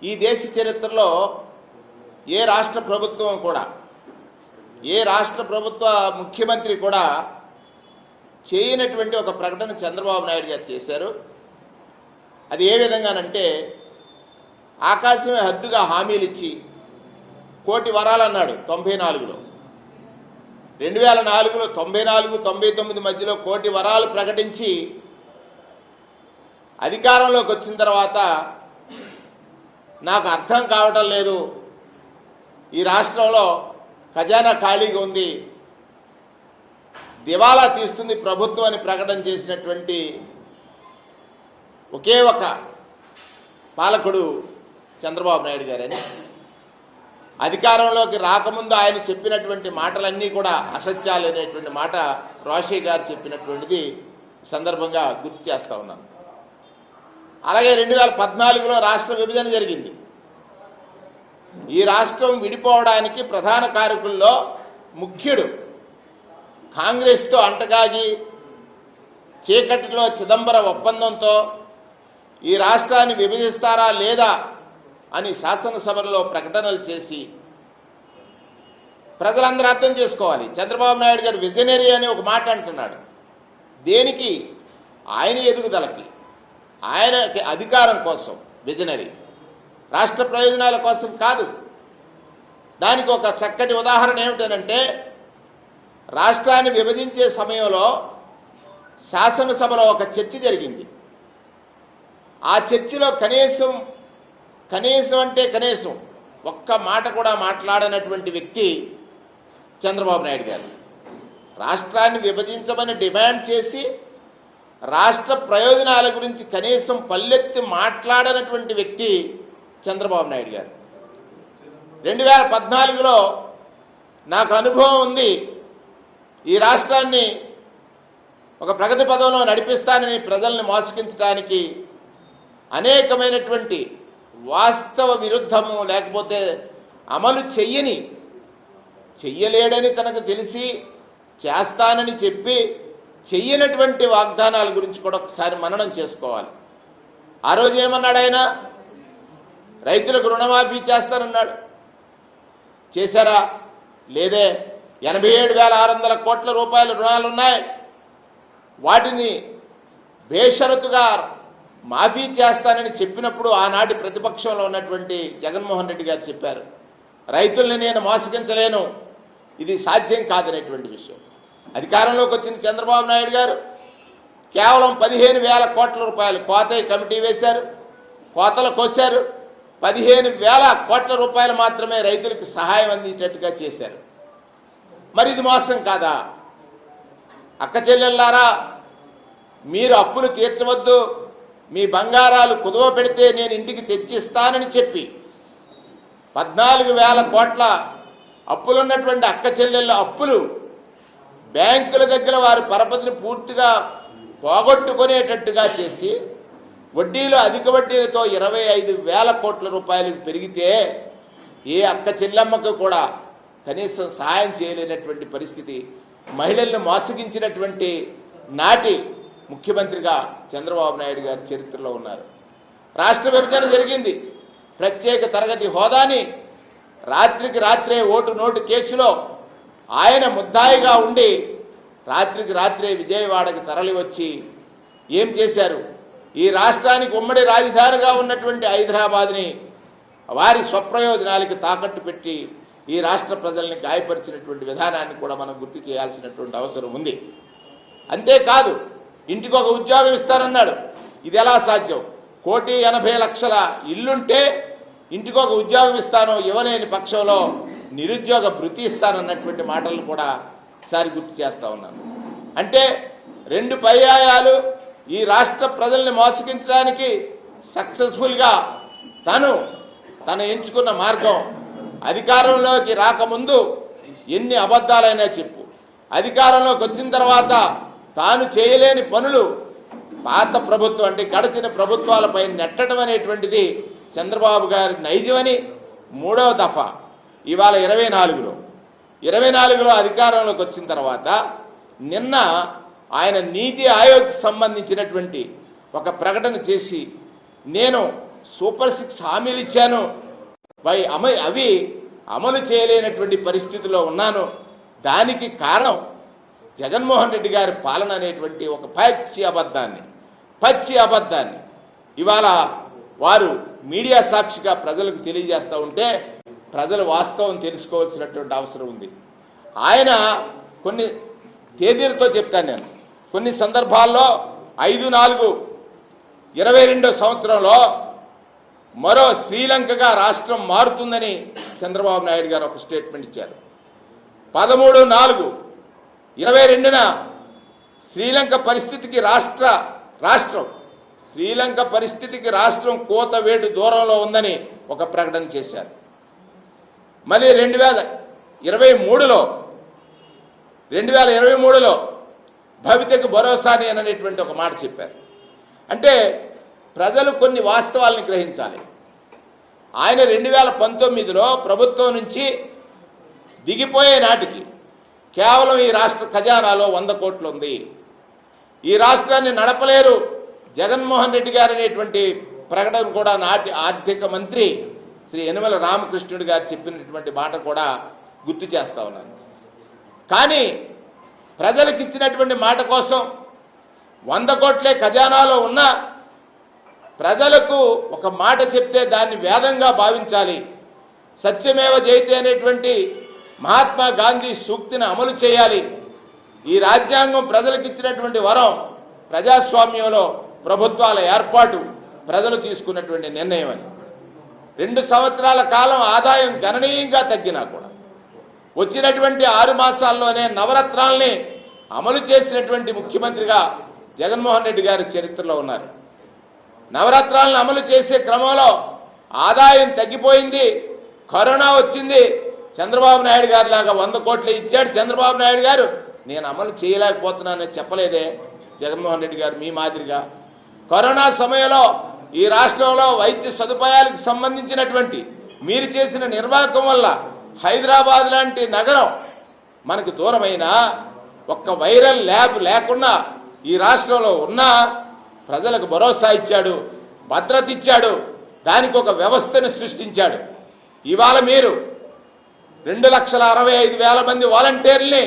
ఈ దేశ చరిత్రలో ఏ రాష్ట్ర ప్రభుత్వం కూడా, ఏ రాష్ట్ర ప్రభుత్వ ముఖ్యమంత్రి కూడా చేయనటువంటి ఒక ప్రకటన చంద్రబాబు నాయుడు గారు చేశారు. అది ఏ విధంగానంటే, ఆకాశమే హద్దుగా హామీలు ఇచ్చి కోటి వరాలు అన్నాడు 94లో, 2004లో 94, 99 మధ్యలో కోటి వరాలు ప్రకటించి అధికారంలోకి వచ్చిన తర్వాత నాకు అర్థం కావటం లేదు, ఈ రాష్ట్రంలో ఖజానా ఖాళీగా ఉంది, దివాలా తీస్తుంది ప్రభుత్వం అని ప్రకటన చేసినటువంటి ఒకే ఒక పాలకుడు చంద్రబాబు నాయుడు గారని, అధికారంలోకి రాకముందు ఆయన చెప్పినటువంటి మాటలన్నీ కూడా అసత్యాలు అనేటువంటి మాట రోషయ్య గారు చెప్పినటువంటిది సందర్భంగా గుర్తు చేస్తూ ఉన్నాను. అలాగే 2014లో రాష్ట్ర విభజన జరిగింది. ఈ రాష్ట్రం విడిపోవడానికి ప్రధాన కారకుల్లో ముఖ్యుడు కాంగ్రెస్తో అంటగాగి చీకటిలో చిదంబరం ఒప్పందంతో ఈ రాష్ట్రాన్ని విభజిస్తారా లేదా అని శాసనసభలో ప్రకటనలు చేసి ప్రజలందరూ అర్థం చేసుకోవాలి. చంద్రబాబు నాయుడు గారు విజనరీ అని ఒక మాట అంటున్నాడు. దేనికి? ఆయన ఎదుగుదలకి, ఆయన అధికారం కోసం విజనరీ, రాష్ట్ర ప్రయోజనాల కోసం కాదు. దానికి ఒక చక్కటి ఉదాహరణ ఏమిటనంటే, రాష్ట్రాన్ని విభజించే సమయంలో శాసనసభలో ఒక చర్చ జరిగింది. ఆ చర్చలో కనీసం ఒక్క మాట కూడా మాట్లాడనటువంటి వ్యక్తి చంద్రబాబు నాయుడు గారు. రాష్ట్రాన్ని విభజించమని డిమాండ్ చేసి రాష్ట్ర ప్రయోజనాల గురించి కనీసం పల్లెత్తి మాట్లాడనటువంటి వ్యక్తి చంద్రబాబు నాయుడు గారు. 2014లో నాకు అనుభవం ఉంది, ఈ రాష్ట్రాన్ని ఒక ప్రగతి పదంలో నడిపిస్తానని ప్రజల్ని మోసగించడానికి అనేకమైనటువంటి వాస్తవ విరుద్ధము, లేకపోతే అమలు చెయ్యలేడని తనకు తెలిసి చేస్తానని చెప్పి చెయ్యనటువంటి వాగ్దానాల గురించి కూడా ఒకసారి మననం చేసుకోవాలి. ఆ రోజు ఏమన్నాడు ఆయన? రైతులకు రుణమాఫీ చేస్తానన్నాడు. చేశారా? లేదే. 87,600 కోట్ల రూపాయల రుణాలు ఉన్నాయి. వాటిని బేషరతుగా మాఫీ చేస్తానని చెప్పినప్పుడు ఆనాటి ప్రతిపక్షంలో ఉన్నటువంటి జగన్మోహన్ రెడ్డి గారు చెప్పారు, రైతుల్ని నేను మోసగించలేను, ఇది సాధ్యం కాదనేటువంటి విషయం. అధికారంలోకి వచ్చిన చంద్రబాబు నాయుడు గారు కేవలం 15,000 కోట్ల రూపాయలు కోత కమిటీ వేశారు, కోతలు కోశారు. 15,000 కోట్ల రూపాయలు మాత్రమే రైతులకు సహాయం అందించేట్టుగా చేశారు. మరి ఇది మోసం కాదా? అక్క చెల్లెళ్ళారా, మీరు అప్పులు తీర్చవద్దు, మీ బంగారాలు కుదువ పెడితే నేను ఇంటికి తెచ్చిస్తానని చెప్పి 14,000 కోట్ల అప్పులున్నటువంటి అక్క చెల్లెళ్ళ అప్పులు బ్యాంకుల దగ్గర వారి పరపతిని పూర్తిగా పోగొట్టుకునేటట్టుగా చేసి వడ్డీలు అధిక వడ్డీలతో 25,000 కోట్ల రూపాయలకు పెరిగితే ఏ అక్క చెల్లెమ్మకు కూడా కనీసం సహాయం చేయలేనటువంటి పరిస్థితి, మహిళలను మోసగించినటువంటి నాటి ముఖ్యమంత్రిగా చంద్రబాబు నాయుడు గారి చరిత్రలో ఉన్నారు. రాష్ట్ర విభజన జరిగింది. ప్రత్యేక తరగతి హోదాని రాత్రికి రాత్రే ఓటు నోటు కేసులో ఆయన ముద్దాయిగా ఉండి రాత్రికి రాత్రే విజయవాడకి తరలి వచ్చి ఏం చేశారు? ఈ రాష్ట్రానికి ఉమ్మడి రాజధానిగా ఉన్నటువంటి హైదరాబాద్ని వారి స్వప్రయోజనాలకి తాకట్టు పెట్టి ఈ రాష్ట్ర ప్రజల్ని గాయపరిచినటువంటి విధానాన్ని కూడా మనం గుర్తు చేయాల్సినటువంటి అవసరం ఉంది. అంతేకాదు, ఇంటికి ఒక ఉద్యోగం ఇస్తానన్నాడు. ఇది ఎలా సాధ్యం? 1,80,00,000 ఇల్లుంటే ఇంటికి ఒక ఉద్యోగం ఇస్తాను, ఇవ్వలేని పక్షంలో నిరుద్యోగ భృతి ఇస్తానన్నటువంటి మాటలను కూడా ఒకసారి గుర్తు చేస్తూ ఉన్నాను. అంటే 2 పర్యాయాలు ఈ రాష్ట్ర ప్రజల్ని మోసగించడానికి సక్సెస్ఫుల్గా తను ఎంచుకున్న మార్గం. అధికారంలోకి రాకముందు ఎన్ని అబద్ధాలైనా చెప్పు, అధికారంలోకి వచ్చిన తర్వాత తాను చేయలేని పనులు పాత ప్రభుత్వం అంటే గడిచిన ప్రభుత్వాలపై నెట్టడం అనేటువంటిది చంద్రబాబు గారి నైజమని 3వ దఫా ఇవాళ 24లో అధికారంలోకి వచ్చిన తర్వాత నిన్న ఆయన నీతి ఆయోగ్ సంబంధించినటువంటి ఒక ప్రకటన చేసి, నేను సూపర్ 6 హామీలు ఇచ్చాను, అవి అమలు చేయలేనటువంటి పరిస్థితిలో ఉన్నాను. దానికి కారణం జగన్మోహన్ రెడ్డి గారి పాలన అనేటువంటి ఒక పచ్చి అబద్ధాన్ని ఇవాళ వారు మీడియా సాక్షిగా ప్రజలకు తెలియజేస్తూ ఉంటే ప్రజలు వాస్తవం తెలుసుకోవాల్సినటువంటి అవసరం ఉంది. ఆయన కొన్ని తేదీలతో చెప్తాను నేను. కొన్ని సందర్భాల్లో 5/4/22 సంవత్సరంలో మరో శ్రీలంకగా రాష్ట్రం మారుతుందని చంద్రబాబు నాయుడు గారు ఒక స్టేట్మెంట్ ఇచ్చారు. 13/4/22 శ్రీలంక పరిస్థితికి రాష్ట్రం కోతవేటు దూరంలో ఉందని ఒక ప్రకటన చేశారు. మళ్ళీ 2023లో భవితకు భరోసాని అనేటువంటి ఒక మాట చెప్పారు. అంటే ప్రజలు కొన్ని వాస్తవాలను గ్రహించాలి. ఆయన 2019లో ప్రభుత్వం నుంచి దిగిపోయే నాటికి కేవలం ఈ రాష్ట్ర ఖజానాలో 100 కోట్లు ఉంది, ఈ రాష్ట్రాన్ని నడపలేరు జగన్మోహన్ రెడ్డి గారు అనేటువంటి ప్రకటన కూడా నాటి ఆర్థిక మంత్రి శ్రీ యనమల రామకృష్ణుడు గారు చెప్పినటువంటి మాట కూడా గుర్తు చేస్తా ఉన్నాను. కానీ ప్రజలకు ఇచ్చినటువంటి మాట కోసం 100 కోట్లే ఖజానాలో ఉన్న ప్రజలకు ఒక మాట చెప్తే దాన్ని వేదంగా భావించాలి. సత్యమేవ జయతే అనేటువంటి మహాత్మా గాంధీ సూక్తిని అమలు చేయాలి. ఈ రాజ్యాంగం ప్రజలకు ఇచ్చినటువంటి వరం, ప్రజాస్వామ్యంలో ప్రభుత్వాల ఏర్పాటు ప్రజలు తీసుకున్నటువంటి నిర్ణయం అని. 2 సంవత్సరాల కాలం ఆదాయం గణనీయంగా తగ్గినా కూడా వచ్చినటువంటి 6 మాసాల్లోనే నవరత్నాల్ని అమలు చేసినటువంటి ముఖ్యమంత్రిగా జగన్మోహన్ రెడ్డి గారి చరిత్రలో ఉన్నారు. నవరత్నాలను అమలు చేసే క్రమంలో ఆదాయం తగ్గిపోయింది, కరోనా వచ్చింది. చంద్రబాబు నాయుడు గారి లాగా 100 కోట్లు ఇచ్చాడు చంద్రబాబు నాయుడు గారు, నేను అమలు చేయలేకపోతున్నానని చెప్పలేదే జగన్మోహన్ రెడ్డి గారు. మీ మాదిరిగా కరోనా సమయంలో ఈ రాష్ట్రంలో వైద్య సదుపాయాలకు సంబంధించినటువంటి మీరు చేసిన నిర్వాహకం వల్ల హైదరాబాద్ లాంటి నగరం మనకు దూరమైన ఒక్క వైరల్ ల్యాబ్ లేకుండా ఈ రాష్ట్రంలో ఉన్న ప్రజలకు భరోసా ఇచ్చాడు, భద్రత ఇచ్చాడు, దానికి ఒక వ్యవస్థను సృష్టించాడు. ఇవాళ మీరు 2,65,000 మంది వాలంటీర్లని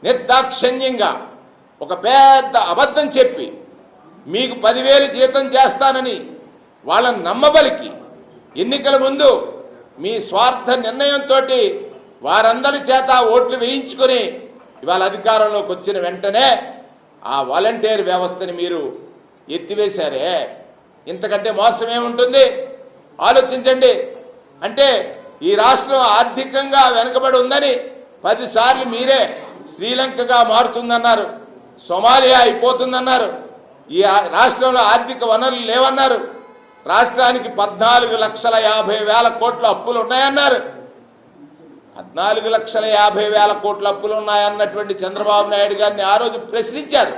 నిర్దాక్షిణ్యంగా ఒక పెద్ద అబద్ధం చెప్పి మీకు 10,000 జీతం చేస్తానని వాళ్ళని నమ్మబలికి ఎన్నికల ముందు మీ స్వార్థ నిర్ణయంతో వారందరి చేత ఓట్లు వేయించుకొని ఇవాళ అధికారంలోకి వచ్చిన వెంటనే ఆ వాలంటీర్ వ్యవస్థని మీరు ఎత్తివేశారే. ఇంతకంటే మోసం ఏముంటుంది ఆలోచించండి. అంటే ఈ రాష్ట్రం ఆర్థికంగా వెనుకబడి ఉందని 10 సార్లు మీరే శ్రీలంకగా మారుతుందన్నారు, సోమాలియా అయిపోతుందన్నారు, ఈ రాష్ట్రంలో ఆర్థిక వనరులు లేవన్నారు, రాష్ట్రానికి 14,50,000 కోట్ల అప్పులు ఉన్నాయన్నారు. 14,50,000 కోట్ల అప్పులు ఉన్నాయన్నటువంటి చంద్రబాబు నాయుడు గారిని ఆ రోజు ప్రశ్నించారు.